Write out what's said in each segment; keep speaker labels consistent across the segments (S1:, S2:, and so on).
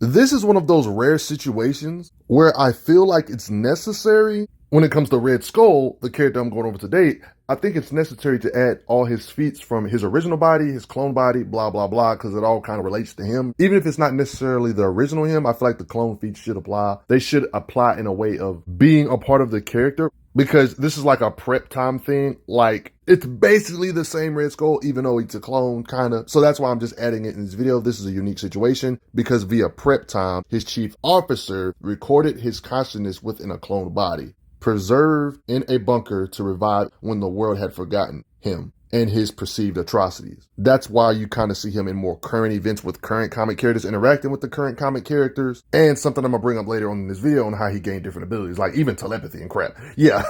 S1: This is one of those rare situations where I feel like it's necessary when it comes to Red Skull, the character I'm going over today. I think it's necessary to add all his feats from his original body, his clone body, blah, blah, blah, because it all kind of relates to him. Even if it's not necessarily the original him, I feel like the clone feats should apply. They should apply in a way of being a part of the character, because this is like a prep time thing. Like, it's basically the same Red Skull, even though it's a clone, kind of. So that's why I'm just adding it in this video. This is a unique situation, because via prep time, his chief officer recorded his consciousness within a cloned body, preserved in a bunker to revive when the world had forgotten him and his perceived atrocities. That's why you kind of see him in more current events with current comic characters, interacting with the current comic characters, and something I'm gonna bring up later on in this video on how he gained different abilities, like even telepathy and crap. Yeah.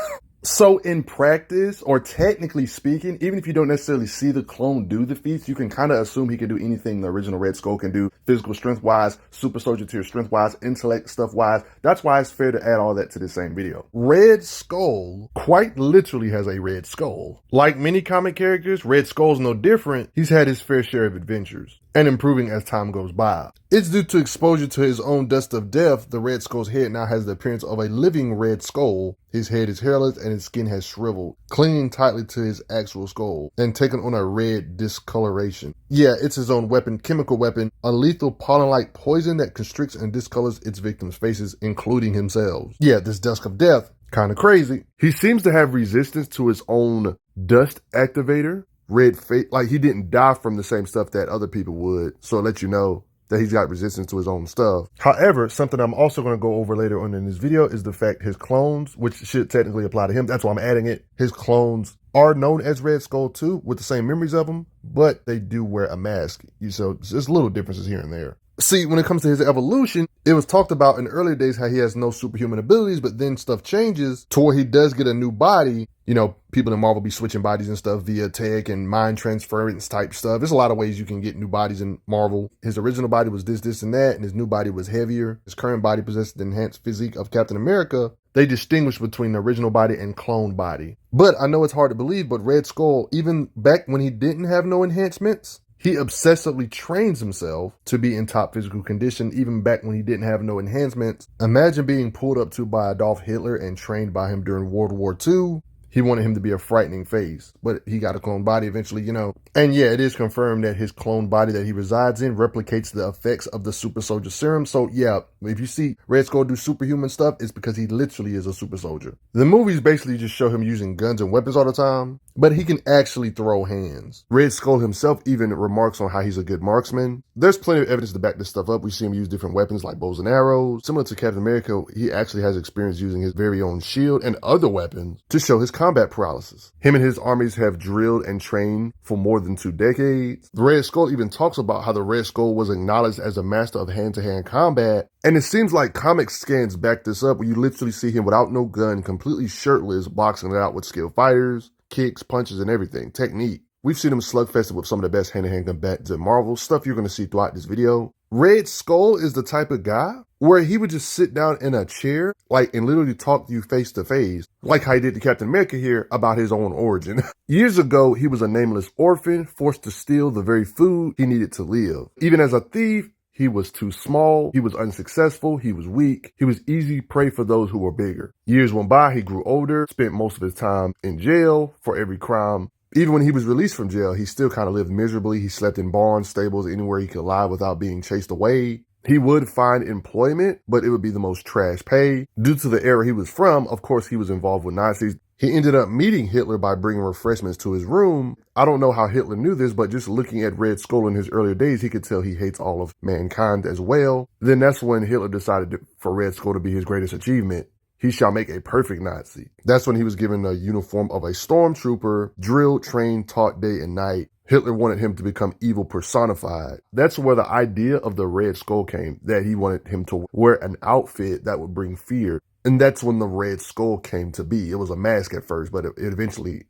S1: So in practice, or technically speaking, even if you don't necessarily see the clone do the feats, you can kind of assume he can do anything the original Red Skull can do, physical strength-wise, super soldier tier strength-wise, intellect stuff-wise. That's why it's fair to add all that to the same video. Red Skull quite literally has a red skull. Like many comic characters, Red Skull's no different. He's had his fair share of adventures, and improving as time goes by. It's due to exposure to his own dust of death. The Red Skull's head now has the appearance of a living Red Skull. His head is hairless and his skin has shriveled, clinging tightly to his actual skull and taken on a red discoloration. Yeah, it's his own weapon, chemical weapon, a lethal pollen-like poison that constricts and discolors its victims' faces, including himself. Yeah, this dust of death, kind of crazy. He seems to have resistance to his own dust activator, red fate. Like, he didn't die from the same stuff that other people would, so it lets you know that he's got resistance to his own stuff. However, something I'm also going to go over later on in this video is the fact his clones, which should technically apply to him, that's why I'm adding it, his clones are known as Red Skull too, with the same memories of him, but they do wear a mask. So there's little differences here and there. See, when it comes to his evolution, it was talked about in earlier days how he has no superhuman abilities, but then stuff changes to where he does get a new body. You know, people in Marvel be switching bodies and stuff via tech and mind transference type stuff. There's a lot of ways you can get new bodies in Marvel. His original body was this, and that, and his new body was heavier. His current body possessed the enhanced physique of Captain America. They distinguish between the original body and clone body. But I know it's hard to believe, but Red Skull, even back when he didn't have no enhancements, he obsessively trains himself to be in top physical condition, even back when he didn't have no enhancements. Imagine being pulled up to by Adolf Hitler and trained by him during World War II. He wanted him to be a frightening face, but he got a clone body eventually, you know. And yeah, it is confirmed that his clone body that he resides in replicates the effects of the super soldier serum. So yeah, if you see Red Skull do superhuman stuff, it's because he literally is a super soldier. The movies basically just show him using guns and weapons all the time, but he can actually throw hands. Red Skull himself even remarks on how he's a good marksman. There's plenty of evidence to back this stuff up. We see him use different weapons like bows and arrows. Similar to Captain America, he actually has experience using his very own shield and other weapons to show his combat paralysis. Him and his armies have drilled and trained for more than 2 decades. The Red Skull even talks about how the Red Skull was acknowledged as a master of hand-to-hand combat. And it seems like comic scans back this up, where you literally see him without no gun, completely shirtless, boxing it out with skilled fighters, kicks, punches, and everything. Technique. We've seen him slugfested with some of the best hand-to-hand combatants in Marvel, stuff you're going to see throughout this video. Red Skull is the type of guy where he would just sit down in a chair, like, and literally talk to you face to face, like how he did to Captain America here about his own origin. Years ago, he was a nameless orphan, forced to steal the very food he needed to live. Even as a thief, he was too small, he was unsuccessful, he was weak, he was easy prey for those who were bigger. Years went by, he grew older, spent most of his time in jail for every crime. Even when he was released from jail, he still kind of lived miserably. He slept in barns, stables, anywhere he could lie without being chased away. He would find employment, but it would be the most trash pay. Due to the era he was from, of course, he was involved with Nazis. He ended up meeting Hitler by bringing refreshments to his room. I don't know how Hitler knew this, but just looking at Red Skull in his earlier days, he could tell he hates all of mankind as well. Then that's when Hitler decided for Red Skull to be his greatest achievement. He shall make a perfect Nazi. That's when he was given the uniform of a stormtrooper, drilled, trained, taught day and night. Hitler wanted him to become evil personified. That's where the idea of the Red Skull came, that he wanted him to wear an outfit that would bring fear. And that's when the Red Skull came to be. It was a mask at first, but it eventually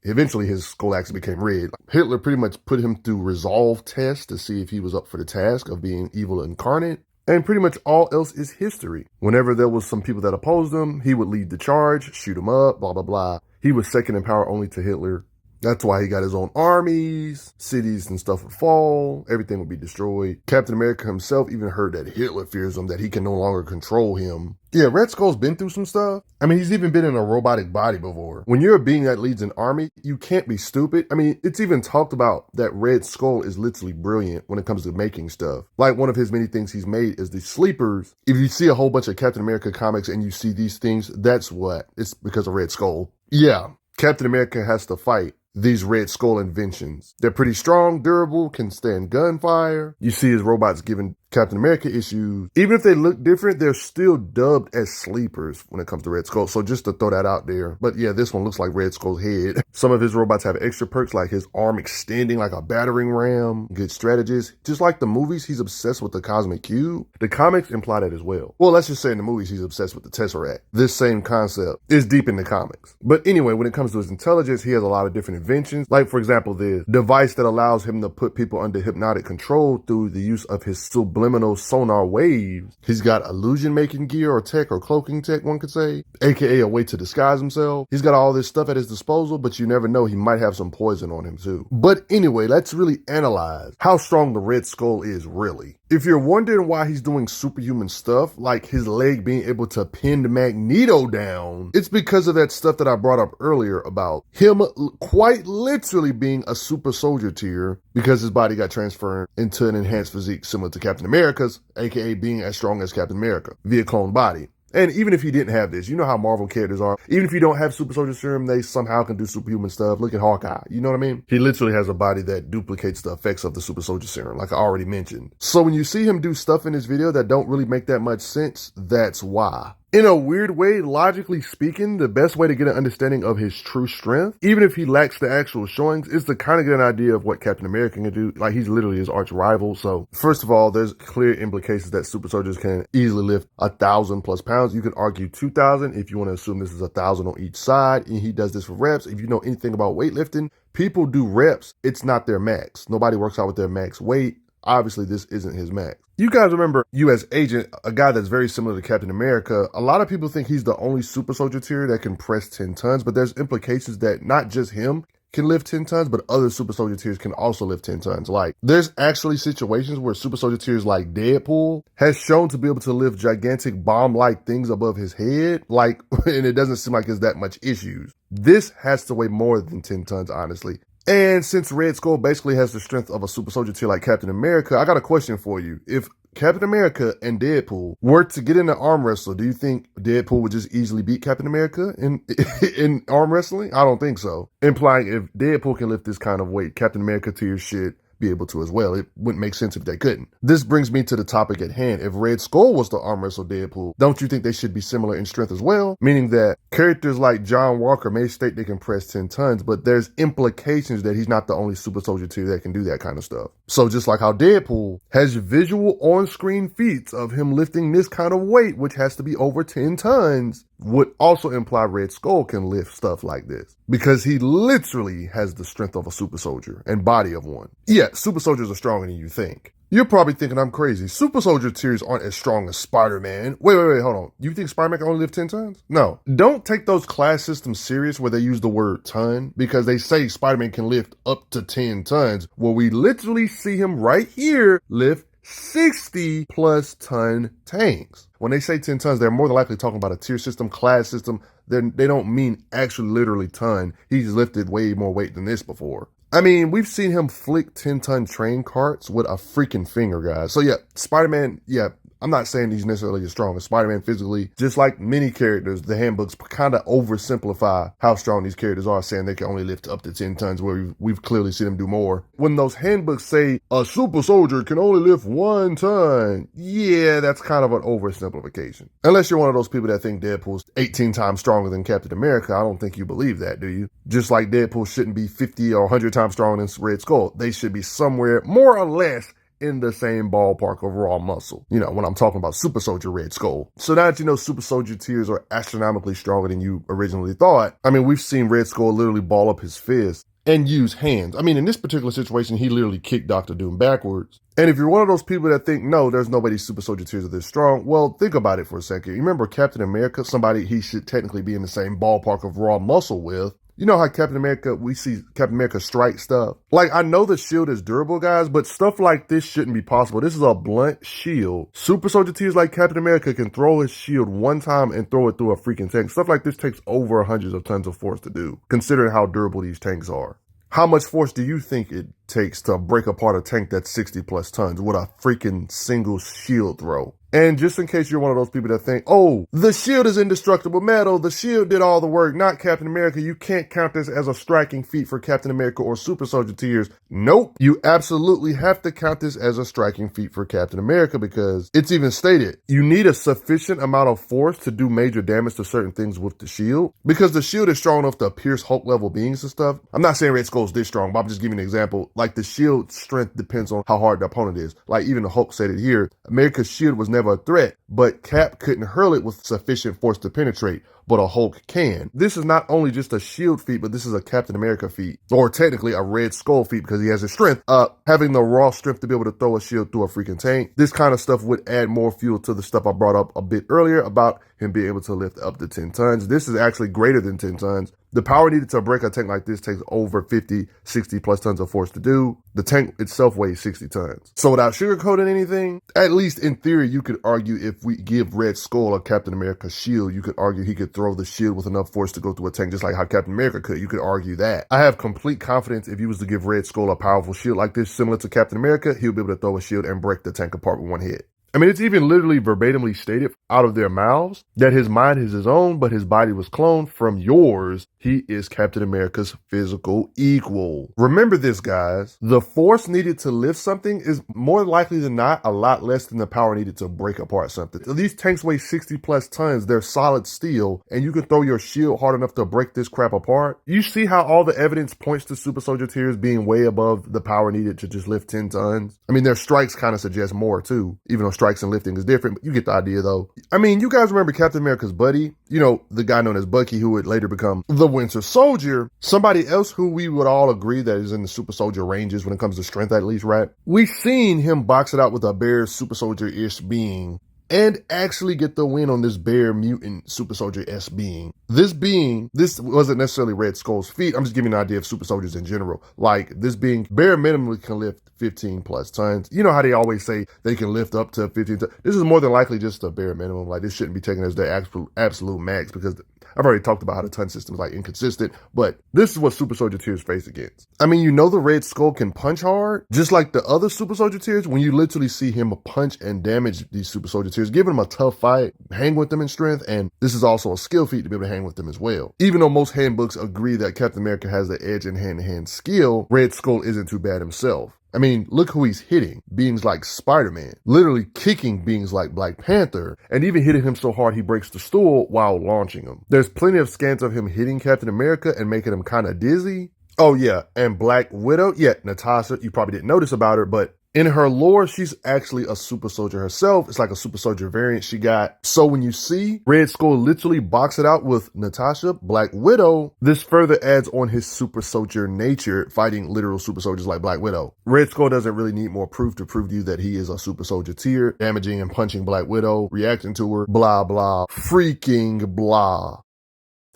S1: his skull actually became red. Hitler pretty much put him through resolve tests to see if he was up for the task of being evil incarnate. And pretty much all else is history. Whenever there was some people that opposed him, he would lead the charge, shoot him up, blah, blah, blah. He was second in power only to Hitler. That's why he got his own armies, cities and stuff would fall, everything would be destroyed. Captain America himself even heard that Hitler fears him, that he can no longer control him. Yeah, Red Skull's been through some stuff. I mean, he's even been in a robotic body before. When you're a being that leads an army, you can't be stupid. I mean, it's even talked about that Red Skull is literally brilliant when it comes to making stuff. Like, one of his many things he's made is the sleepers. If you see a whole bunch of Captain America comics and you see these things, that's what. It's because of Red Skull. Yeah, Captain America has to fight these Red Skull inventions. They're pretty strong, durable, can stand gunfire. You see his robots giving Captain America issues. Even if they look different, they're still dubbed as sleepers when it comes to Red Skull. So just to throw that out there. But yeah, this one looks like Red Skull's head. Some of his robots have extra perks, like his arm extending like a battering ram. Good strategist. Just like the movies, he's obsessed with the Cosmic Cube. The comics imply that as well. Well, let's just say in the movies, he's obsessed with the Tesseract. This same concept is deep in the comics. But anyway, when it comes to his intelligence, he has a lot of different inventions. Like, for example, the device that allows him to put people under hypnotic control through the use of his subliminal sonar waves. He's got illusion making gear or tech or cloaking tech, one could say, aka a way to disguise himself. He's got all this stuff at his disposal, but you never know, he might have some poison on him too. But anyway, let's really analyze how strong the Red Skull is really. If you're wondering why he's doing superhuman stuff, like his leg being able to pin Magneto down, it's because of that stuff that I brought up earlier about him quite literally being a super soldier tier because his body got transferred into an enhanced physique similar to Captain America's, aka being as strong as Captain America via clone body. And even if he didn't have this, you know how Marvel characters are. Even if you don't have super soldier serum, they somehow can do superhuman stuff. Look at Hawkeye. You know what I mean? He literally has a body that duplicates the effects of the super soldier serum, like I already mentioned. So when you see him do stuff in this video that don't really make that much sense, that's why. In a weird way, logically speaking, the best way to get an understanding of his true strength, even if he lacks the actual showings, is to kind of get an idea of what Captain America can do. Like, he's literally his arch rival. So first of all, there's clear implications that super soldiers can easily lift 1,000+ pounds. You can argue 2,000 if you want to assume this is 1,000 on each side. And he does this for reps. If you know anything about weightlifting, people do reps. It's not their max. Nobody works out with their max weight. Obviously, this isn't his max. You guys remember U.S. Agent, a guy that's very similar to Captain America. A lot of people think he's the only super soldier tier that can press 10 tons, but there's implications that not just him can lift 10 tons, but other super soldier tiers can also lift 10 tons. Like, there's actually situations where super soldier tiers like Deadpool has shown to be able to lift gigantic bomb-like things above his head, like, and it doesn't seem like there's that much issues. This has to weigh more than 10 tons, honestly. And since Red Skull basically has the strength of a super soldier tier like Captain America, I got a question for you. If Captain America and Deadpool were to get in an arm wrestle, do you think Deadpool would just easily beat Captain America in arm wrestling? I don't think so. Implying if Deadpool can lift this kind of weight, Captain America tier should be able to as well. It wouldn't make sense if they couldn't. This brings me to the topic at hand. If Red Skull was to arm wrestle Deadpool, don't you think they should be similar in strength as well? Meaning that characters like John Walker may state they can press 10 tons, but there's implications that he's not the only super soldier tier that can do that kind of stuff. So just like how Deadpool has visual on-screen feats of him lifting this kind of weight, which has to be over 10 tons, would also imply Red Skull can lift stuff like this because he literally has the strength of a super soldier and body of one. Yeah, super soldiers are stronger than you think. You're probably thinking I'm crazy. Super soldier tiers aren't as strong as Spider-Man. Wait, hold on. You think Spider-Man can only lift 10 tons? No. Don't take those class systems serious where they use the word ton because they say Spider-Man can lift up to 10 tons, where we literally see him right here lift 60+ ton tanks. When they say 10 tons, they're more than likely talking about a tier system, class system. They don't mean actually literally ton. He's lifted way more weight than this before. I mean, we've seen him flick 10-ton train carts with a freaking finger, guys. So yeah, Spider-Man, yeah, I'm not saying he's necessarily as strong as Spider-Man physically. Just like many characters, the handbooks kind of oversimplify how strong these characters are, saying they can only lift up to 10 tons, where we've clearly seen them do more. When those handbooks say a super soldier can only lift 1 ton, yeah, that's kind of an oversimplification. Unless you're one of those people that think Deadpool's 18 times stronger than Captain America, I don't think you believe that, do you? Just like Deadpool shouldn't be 50 or 100 times stronger than Red Skull. They should be somewhere more or less in the same ballpark of raw muscle. You know, when I'm talking about Super Soldier Red Skull. So now that you know Super Soldier tiers are astronomically stronger than you originally thought, I mean, we've seen Red Skull literally ball up his fist and use hands. I mean, in this particular situation, he literally kicked Dr. Doom backwards. And if you're one of those people that think, no, there's nobody Super Soldier tiers are this strong, well, think about it for a second. You remember Captain America, somebody he should technically be in the same ballpark of raw muscle with. You know how Captain America, we see Captain America strike stuff? Like, I know the shield is durable, guys, but stuff like this shouldn't be possible. This is a blunt shield. Super soldier tiers like Captain America can throw his shield one time and throw it through a freaking tank. Stuff like this takes over hundreds of tons of force to do, considering how durable these tanks are. How much force do you think it takes to break apart a tank that's 60 plus tons with a freaking single shield throw? And just in case you're one of those people that think, oh, the shield is indestructible metal, the shield did all the work, not Captain America, you can't count this as a striking feat for Captain America or super soldier tiers. Nope, you absolutely have to count this as a striking feat for Captain America, because it's even stated, you need a sufficient amount of force to do major damage to certain things with the shield, because the shield is strong enough to pierce Hulk level beings and stuff. I'm not saying Red Skull's this strong, but I'm just giving an example. Like, the shield strength depends on how hard the opponent is. Like, even the Hulk said it here, America's shield was never a threat, but Cap couldn't hurl it with sufficient force to penetrate, but a Hulk can. This is not only just a shield feat, but this is a Captain America feat, or technically a Red Skull feat, because he has his strength. Having the raw strength to be able to throw a shield through a freaking tank. This kind of stuff would add more fuel to the stuff I brought up a bit earlier about him being able to lift up to 10 tons. This is actually greater than 10 tons. The power needed to break a tank like this takes over 50, 60 plus tons of force to do. The tank itself weighs 60 tons. So without sugarcoating anything, at least in theory, you could argue if we give Red Skull a Captain America shield, you could argue he could throw the shield with enough force to go through a tank, just like how Captain America could. You could argue that. I have complete confidence if you was to give Red Skull a powerful shield like this, similar to Captain America, he'll be able to throw a shield and break the tank apart with one hit. I mean, it's even literally verbatimly stated out of their mouths that his mind is his own, but his body was cloned from yours. He is Captain America's physical equal. Remember this, guys. The force needed to lift something is more likely than not a lot less than the power needed to break apart something. These tanks weigh 60 plus tons. They're solid steel, and you can throw your shield hard enough to break this crap apart. You see how all the evidence points to super soldier tiers being way above the power needed to just lift 10 tons. I mean, their strikes kind of suggest more too, even though strikes and lifting is different, but you get the idea though. I mean, you guys remember Captain America's buddy? You know, the guy known as Bucky, who would later become the Winter Soldier. Somebody else who we would all agree that is in the super soldier ranges when it comes to strength, at least, right? We've seen him box it out with a bare super soldier-ish being and actually get the win on this bare mutant super soldier-esque being. This wasn't necessarily Red Skull's feat. I'm just giving you an idea of super soldiers in general. Like, this being bare minimally can lift 15 plus tons. You know how they always say they can lift up to 15 tons? This is more than likely just a bare minimum. Like, this shouldn't be taken as their absolute max, because I've already talked about how the ton system is like inconsistent, but this is what super soldier tiers face against. I mean, you know the Red Skull can punch hard, just like the other super soldier tiers. When you literally see him punch and damage these super soldier tiers, giving them a tough fight, hang with them in strength, and this is also a skill feat to be able to hang with them as well. Even though most handbooks agree that Captain America has the edge in hand-to-hand skill, Red Skull isn't too bad himself. I mean, look who he's hitting. Beings like Spider-Man, literally kicking beings like Black Panther, and even hitting him so hard he breaks the stool while launching him. There's plenty of scans of him hitting Captain America and making him kind of dizzy. Oh yeah, and Black Widow, yeah, Natasha, you probably didn't notice about her, but in her lore, she's actually a super soldier herself. It's like a super soldier variant she got. So when you see Red Skull literally box it out with Natasha, Black Widow, this further adds on his super soldier nature, fighting literal super soldiers like Black Widow. Red Skull doesn't really need more proof to prove to you that he is a super soldier tier, damaging and punching Black Widow, reacting to her, blah, blah, freaking blah.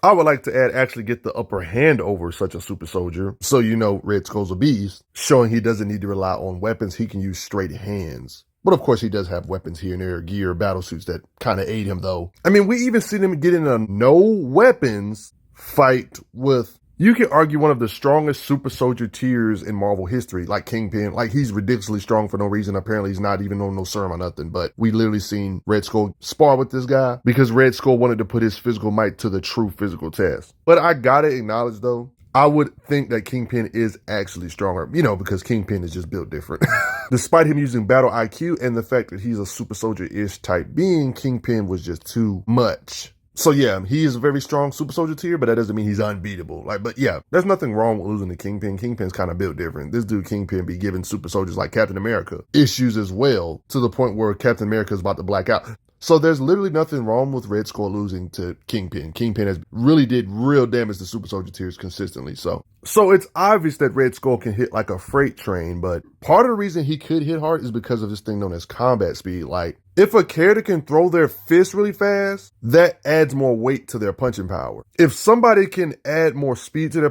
S1: I would like to add actually get the upper hand over such a super soldier. So you know Red Skull's a beast, showing he doesn't need to rely on weapons. He can use straight hands. But of course he does have weapons here and there, gear, battle suits that kind of aid him though. I mean, we even seen him get in a no weapons fight with, you can argue, one of the strongest super soldier tiers in Marvel history, like Kingpin. Like, he's ridiculously strong for no reason. Apparently, he's not even on no serum or nothing. But we literally seen Red Skull spar with this guy because Red Skull wanted to put his physical might to the true physical test. But I gotta acknowledge, though, I would think that Kingpin is actually stronger, you know, because Kingpin is just built different. Despite him using battle IQ and the fact that he's a super soldier-ish type being, Kingpin was just too much. So yeah, he is a very strong super soldier tier, but that doesn't mean he's unbeatable. But yeah, there's nothing wrong with losing to Kingpin. Kingpin's kind of built different. This dude Kingpin be giving super soldiers like Captain America issues as well, to the point where Captain America is about to black out. So there's literally nothing wrong with Red Skull losing to Kingpin. Kingpin has really did real damage to super soldier tiers consistently. So it's obvious that Red Skull can hit like a freight train, but part of the reason he could hit hard is because of this thing known as combat speed. Like, If a character can throw their fist really fast, that adds more weight to their punching power. If somebody can add more speed to their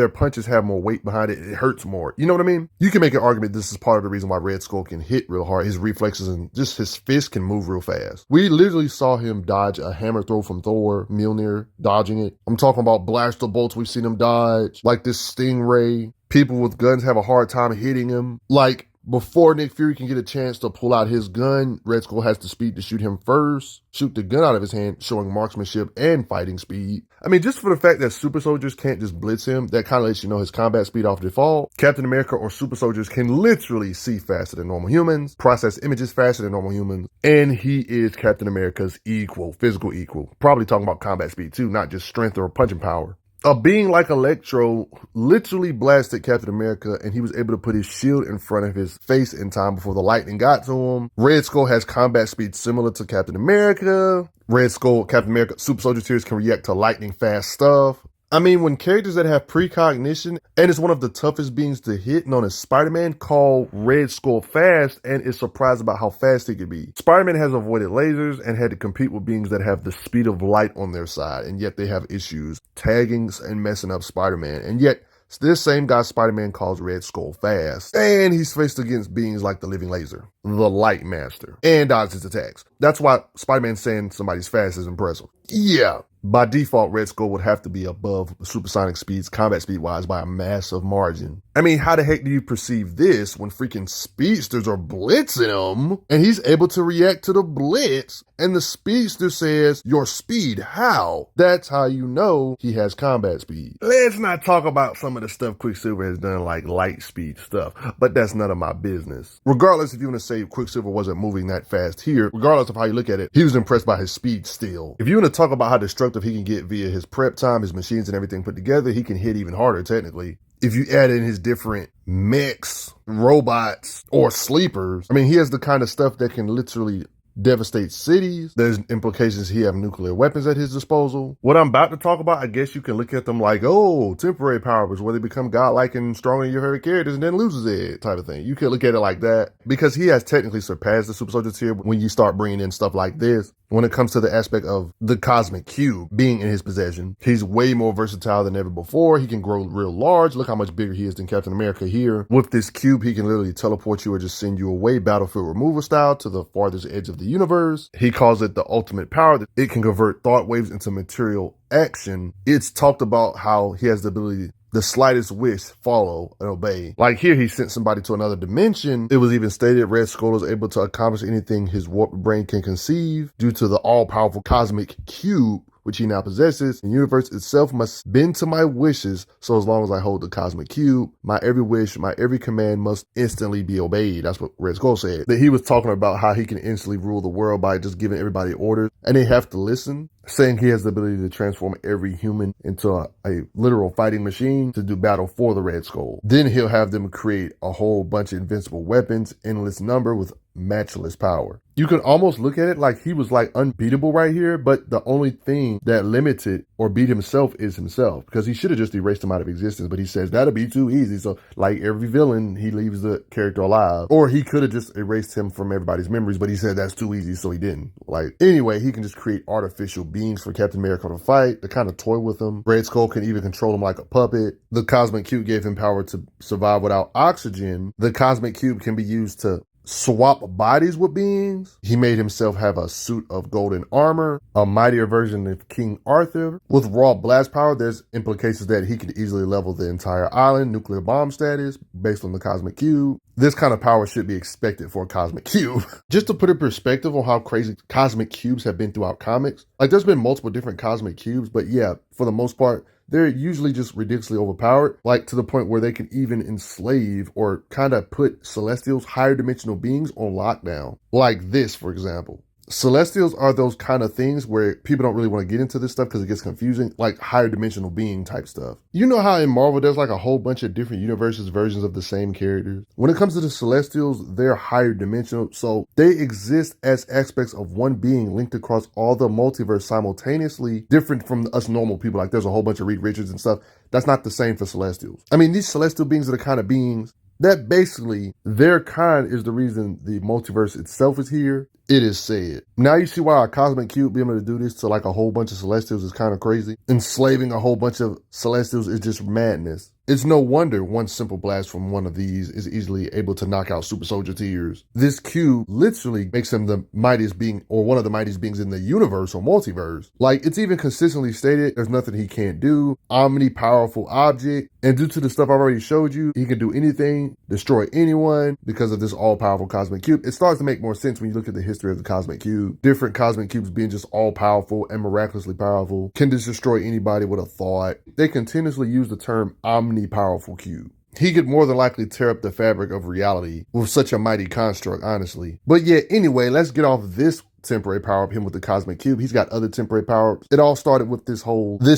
S1: punches have more weight behind it. It hurts more. You know what I mean? You can make an argument this is part of the reason why Red Skull can hit real hard. His reflexes and just his fist can move real fast. We literally saw him dodge a hammer throw from Thor, Mjolnir, dodging it. I'm talking about blaster bolts. We've seen him dodge, like this Stingray. People with guns have a hard time hitting him. Like, before Nick Fury can get a chance to pull out his gun, Red Skull has the speed to shoot him first, shoot the gun out of his hand, showing marksmanship and fighting speed. I mean, just for the fact that super soldiers can't just blitz him, that kind of lets you know his combat speed off default. Captain America or super soldiers can literally see faster than normal humans, process images faster than normal humans, and he is Captain America's equal, physical equal. Probably talking about combat speed too, not just strength or punching power. A being like Electro literally blasted Captain America, and he was able to put his shield in front of his face in time before the lightning got to him. Red Skull has combat speed similar to Captain America. Red Skull, Captain America, super soldier tiers can react to lightning fast stuff. I mean, when characters that have precognition, and is one of the toughest beings to hit, known as Spider-Man, call Red Skull fast and is surprised about how fast he could be. Spider-Man has avoided lasers and had to compete with beings that have the speed of light on their side, and yet they have issues tagging and messing up Spider-Man. And yet, this same guy Spider-Man calls Red Skull fast, and he's faced against beings like the Living Laser, the Light Master, and dodges his attacks. That's why Spider-Man saying somebody's fast is impressive. Yeah. By default, Red Skull would have to be above supersonic speeds, combat speed-wise, by a massive margin. I mean, how the heck do you perceive this when freaking speedsters are blitzing him, and he's able to react to the blitz, and the speedster says, "Your speed, how?" That's how you know he has combat speed. Let's not talk about some of the stuff Quicksilver has done, like light speed stuff, but that's none of my business. Regardless if you want to say Quicksilver wasn't moving that fast here, regardless of how you look at it, he was impressed by his speed still. If you want to talk about how destructive he can get via his prep time, his machines and everything put together, he can hit even harder technically. If you add in his different mechs, robots, or sleepers, I mean, he has the kind of stuff that can literally devastate cities. There's implications he have nuclear weapons at his disposal. What I'm about to talk about, I guess you can look at them like, oh, temporary powers where they become godlike and stronger than your favorite characters and then loses it type of thing. You can look at it like that because he has technically surpassed the super soldier tier when you start bringing in stuff like this. When it comes to the aspect of the Cosmic Cube being in his possession, he's way more versatile than ever before. He can grow real large. Look how much bigger he is than Captain America here. With this cube, he can literally teleport you or just send you away battlefield removal style to the farthest edge of the universe. He calls it the ultimate power. It can convert thought waves into material action. It's talked about how he has the ability, the slightest wish, follow and obey. Like here, he sent somebody to another dimension. It was even stated Red Skull is able to accomplish anything his warped brain can conceive due to the all-powerful Cosmic Cube, which he now possesses. The universe itself must bend to my wishes, so as long as I hold the Cosmic Cube, my every wish, my every command must instantly be obeyed. That's what Red Skull said. That he was talking about how he can instantly rule the world by just giving everybody orders, and they have to listen, saying he has the ability to transform every human into a literal fighting machine to do battle for the Red Skull. Then he'll have them create a whole bunch of invincible weapons, endless number with matchless power. You can almost look at it like he was like unbeatable right here, but the only thing that limited or beat himself is himself, because he should have just erased him out of existence, but he says that'll be too easy. So like every villain, he leaves the character alive, or he could have just erased him from everybody's memories, but he said that's too easy, so he didn't. Like anyway, he can just create artificial beings for Captain America to fight, to kind of toy with him. Red Skull can even control him like a puppet. The Cosmic Cube gave him power to survive without oxygen. The Cosmic Cube can be used to swap bodies with beings. He made himself have a suit of golden armor, a mightier version of King Arthur. With raw blast power, there's implications that he could easily level the entire island, nuclear bomb status, based on the Cosmic Cube. This kind of power should be expected for a Cosmic Cube. Just to put in perspective on how crazy Cosmic Cubes have been throughout comics, like there's been multiple different Cosmic Cubes, but yeah, for the most part, they're usually just ridiculously overpowered, like to the point where they can even enslave or kind of put Celestials, higher dimensional beings, on lockdown. Like this, for example. Celestials are those kind of things where people don't really want to get into this stuff because it gets confusing, like higher dimensional being type stuff. You know how in Marvel there's like a whole bunch of different universes, versions of the same characters? When it comes to the Celestials, they're higher dimensional, so they exist as aspects of one being linked across all the multiverse simultaneously, different from us normal people. Like there's a whole bunch of Reed Richards and stuff. That's not the same for Celestials. I mean, these Celestial beings are the kind of beings that basically their kind is the reason the multiverse itself is here. It is said. Now you see why a cosmic cube being able to do this to like a whole bunch of celestials is kind of crazy. Enslaving a whole bunch of celestials is just madness. It's no wonder one simple blast from one of these is easily able to knock out super soldier tiers. This cube literally makes him the mightiest being, or one of the mightiest beings in the universe or multiverse. Like, it's even consistently stated there's nothing he can't do. Omni-powerful object. And due to the stuff I've already showed you, he can do anything, destroy anyone because of this all-powerful cosmic cube. It starts to make more sense when you look at the history of the cosmic cube. Different cosmic cubes being just all-powerful and miraculously powerful, can just destroy anybody with a thought. They continuously use the term omni-powerful cube. He could more than likely tear up the fabric of reality with such a mighty construct, honestly. But yeah, anyway, let's get off this temporary power of him with the cosmic cube. He's got other temporary power. It all started with this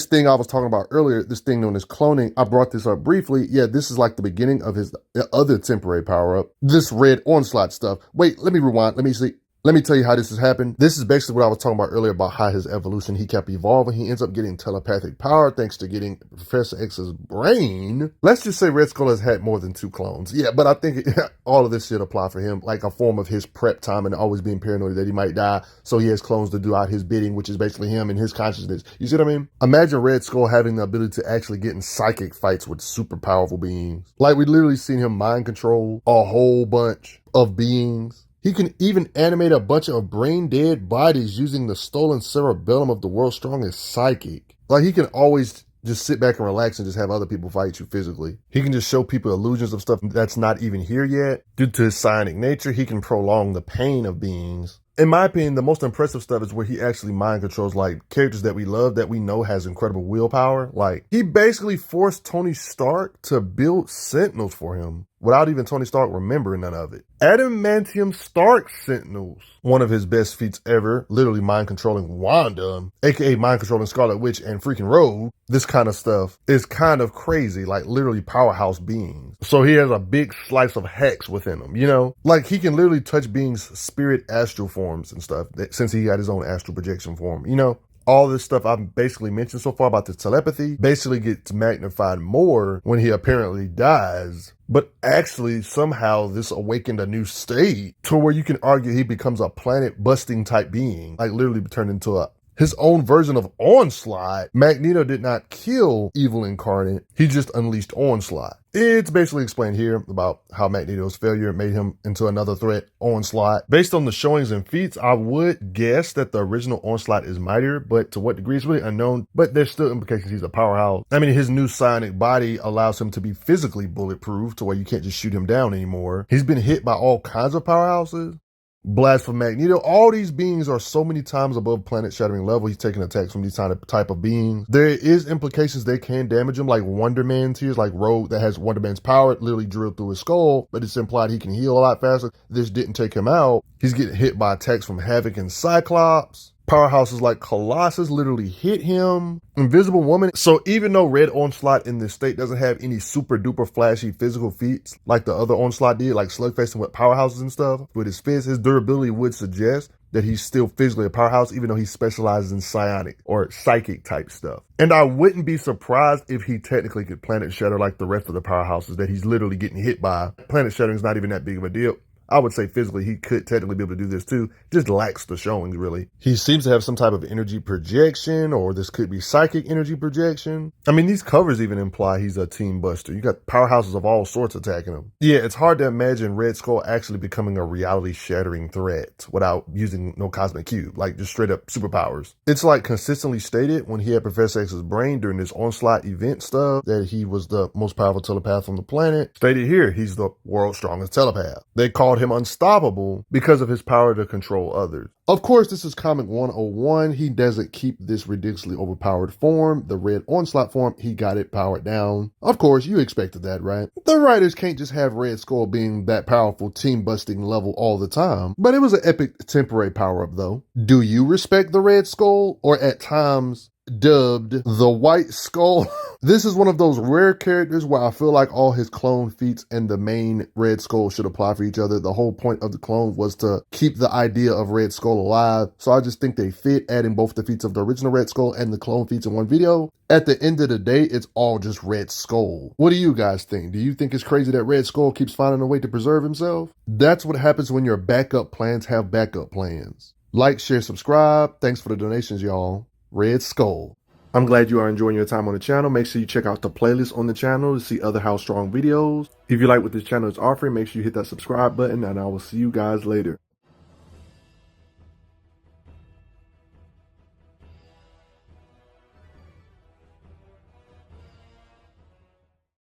S1: thing I was talking about earlier, this thing known as cloning. I brought this up briefly. Yeah, this is like the beginning of his other temporary power up. This red onslaught stuff. Wait, let me rewind. Let me see. Let me tell you how this has happened. This is basically what I was talking about earlier about how his evolution, he kept evolving. He ends up getting telepathic power thanks to getting Professor X's brain. Let's just say Red Skull has had more than 2 clones. Yeah, but I think all of this should apply for him, like a form of his prep time and always being paranoid that he might die. So he has clones to do out his bidding, which is basically him and his consciousness. You see what I mean? Imagine Red Skull having the ability to actually get in psychic fights with super powerful beings. Like, we literally seen him mind control a whole bunch of beings. He can even animate a bunch of brain-dead bodies using the stolen cerebellum of the world's strongest psychic. Like, he can always just sit back and relax and just have other people fight you physically. He can just show people illusions of stuff that's not even here yet. Due to his psionic nature, he can prolong the pain of beings. In my opinion, the most impressive stuff is where he actually mind controls like characters that we love, that we know has incredible willpower. Like, he basically forced Tony Stark to build Sentinels for him without even Tony Stark remembering none of it. Adamantium Stark Sentinels, one of his best feats ever, literally mind controlling Wanda, aka mind controlling Scarlet Witch and freaking Rogue. This kind of stuff is kind of crazy, like literally powerhouse beings. So he has a big slice of hex within him, you know? Like, he can literally touch beings' spirit astral forms and stuff, since he got his own astral projection form, you know? All this stuff I've basically mentioned so far about the telepathy basically gets magnified more when he apparently dies. But actually, somehow this awakened a new state to where you can argue he becomes a planet-busting type being, like literally turned into his own version of Onslaught. Magneto did not kill Evil Incarnate. He just unleashed Onslaught. It's basically explained here about how Magneto's failure made him into another threat, Onslaught. Based on the showings and feats, I would guess that the original Onslaught is mightier, but to what degree is really unknown. But there's still implications he's a powerhouse. I mean, his new psionic body allows him to be physically bulletproof to where you can't just shoot him down anymore. He's been hit by all kinds of powerhouses. Blast from Magneto. All these beings are so many times above planet-shattering level. He's taking attacks from these type of beings. There is implications they can damage him, like Wonder Man tears, like Rogue that has Wonder Man's power literally drilled through his skull, but it's implied he can heal a lot faster. This didn't take him out. He's getting hit by attacks from Havoc and Cyclops. Powerhouses like Colossus literally hit him. Invisible Woman. So even though Red Onslaught in this state doesn't have any super duper flashy physical feats like the other Onslaught did, like slugfesting with powerhouses and stuff, with his fists, his durability would suggest that he's still physically a powerhouse, even though he specializes in psionic or psychic type stuff. And I wouldn't be surprised if he technically could planet shatter like the rest of the powerhouses that he's literally getting hit by. Planet shattering is not even that big of a deal. I would say physically he could technically be able to do this too, just lacks the showings really. He seems to have some type of energy projection, or this could be psychic energy projection. I mean, these covers even imply he's a team buster. You got powerhouses of all sorts attacking him. Yeah, it's hard to imagine Red Skull actually becoming a reality shattering threat without using no cosmic cube, like just straight up superpowers. It's like consistently stated when he had Professor X's brain during this Onslaught event stuff that he was the most powerful telepath on the planet. Stated here, he's the world's strongest telepath. They called him unstoppable because of his power to control others. Of course, this is Comic 101. He doesn't keep this ridiculously overpowered form. The Red Onslaught form, he got it powered down. Of course, you expected that, right? The writers can't just have Red Skull being that powerful team-busting level all the time. But it was an epic temporary power-up, though. Do you respect the Red Skull? Or at times, dubbed the White Skull. This is one of those rare characters where I feel like all his clone feats and the main Red Skull should apply for each other. The whole point of the clone was to keep the idea of Red Skull alive. So I just think they fit, adding both the feats of the original Red Skull and the clone feats in one video. At the end of the day, it's all just Red Skull. What do you guys think? Do you think it's crazy that Red Skull keeps finding a way to preserve himself? That's what happens when your backup plans have backup plans. Like, share, subscribe. Thanks for the donations, y'all. Red Skull. I'm glad you are enjoying your time on the channel. Make sure you check out the playlist on the channel to see other How Strong videos. If you like what this channel is offering, make sure you hit that subscribe button, and I will see you guys later.